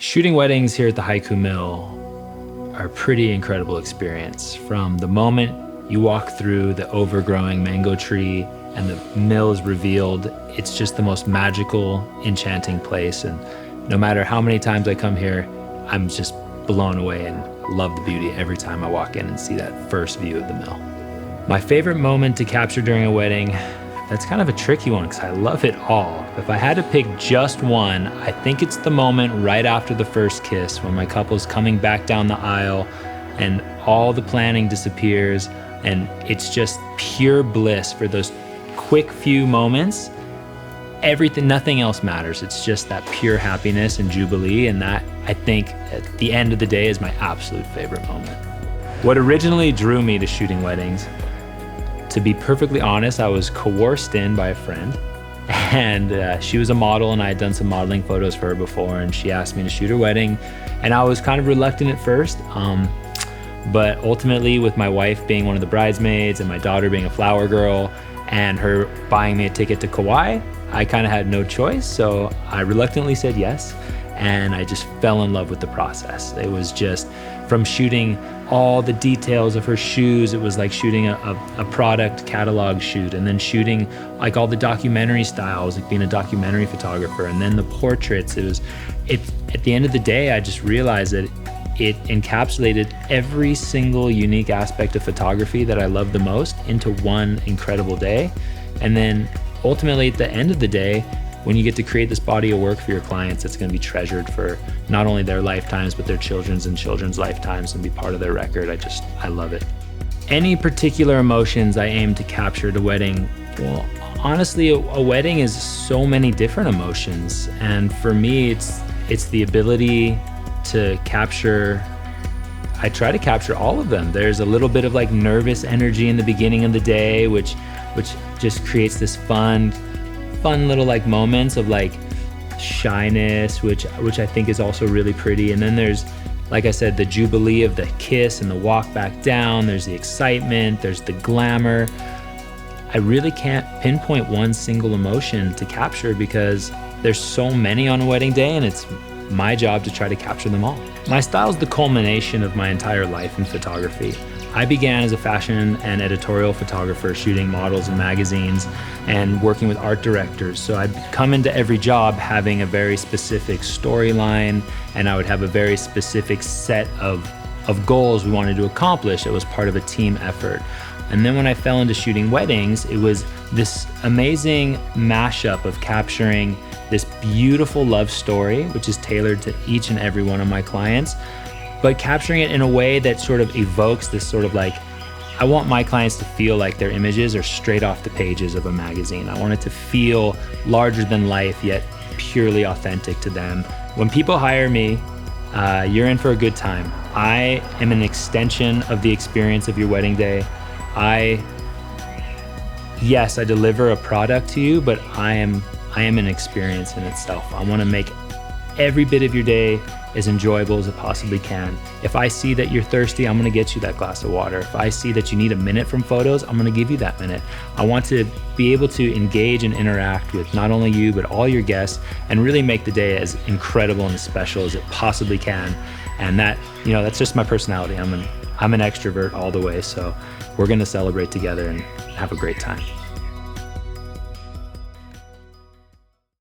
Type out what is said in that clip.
Shooting weddings here at the Haiku Mill are a pretty incredible experience. From the moment you walk through the overgrowing mango tree and the mill is revealed, it's just the most magical, enchanting place. And no matter how many times I come here, I'm just blown away and love the beauty every time I walk in and see that first view of the mill. My favorite moment to capture during a wedding, that's kind of a tricky one because I love it all. If I had to pick just one, I think it's the moment right after the first kiss when my couple's coming back down the aisle and all the planning disappears and it's just pure bliss for those quick few moments. Everything, nothing else matters. It's just that pure happiness and jubilee, and that, I think, at the end of the day is my absolute favorite moment. What originally drew me to shooting weddings, to be perfectly honest, I was coerced in by a friend, and she was a model and I had done some modeling photos for her before, and she asked me to shoot her wedding, and I was kind of reluctant at first, but ultimately with my wife being one of the bridesmaids and my daughter being a flower girl and her buying me a ticket to Kauai, I kind of had no choice, so I reluctantly said yes, and I just fell in love with the process. It was just from shooting all the details of her shoes, it was like shooting a product catalog shoot, and then shooting like all the documentary styles, like being a documentary photographer, and then the portraits. At the end of the day, I just realized that it encapsulated every single unique aspect of photography that I love the most into one incredible day. And then ultimately at the end of the day, when you get to create this body of work for your clients, it's going to be treasured for not only their lifetimes, but their children's and children's lifetimes and be part of their record. I love it. Any particular emotions I aim to capture at a wedding? Well, honestly, a wedding is so many different emotions. And for me, it's the ability to capture, I try to capture all of them. There's a little bit of like nervous energy in the beginning of the day, which just creates this fun little like moments of like shyness, which I think is also really pretty. And then there's, like I said, the jubilee of the kiss and the walk back down. There's the excitement, there's the glamour. I really can't pinpoint one single emotion to capture because there's so many on a wedding day, and it's my job to try to capture them all. My style is the culmination of my entire life in photography. I began as a fashion and editorial photographer, shooting models in magazines and working with art directors. So I'd come into every job having a very specific storyline, and I would have a very specific set of goals we wanted to accomplish. It was part of a team effort. And then when I fell into shooting weddings, it was this amazing mashup of capturing this beautiful love story, which is tailored to each and every one of my clients, but capturing it in a way that sort of evokes this sort of like, I want my clients to feel like their images are straight off the pages of a magazine. I want it to feel larger than life, yet purely authentic to them. When people hire me, you're in for a good time. I am an extension of the experience of your wedding day. Yes, I deliver a product to you, but I am an experience in itself. I want to make every bit of your day as enjoyable as it possibly can. If I see that you're thirsty, I'm gonna get you that glass of water. If I see that you need a minute from photos, I'm gonna give you that minute. I want to be able to engage and interact with not only you, but all your guests, and really make the day as incredible and as special as it possibly can. And that, that's just my personality. I'm an extrovert all the way, so we're gonna celebrate together and have a great time.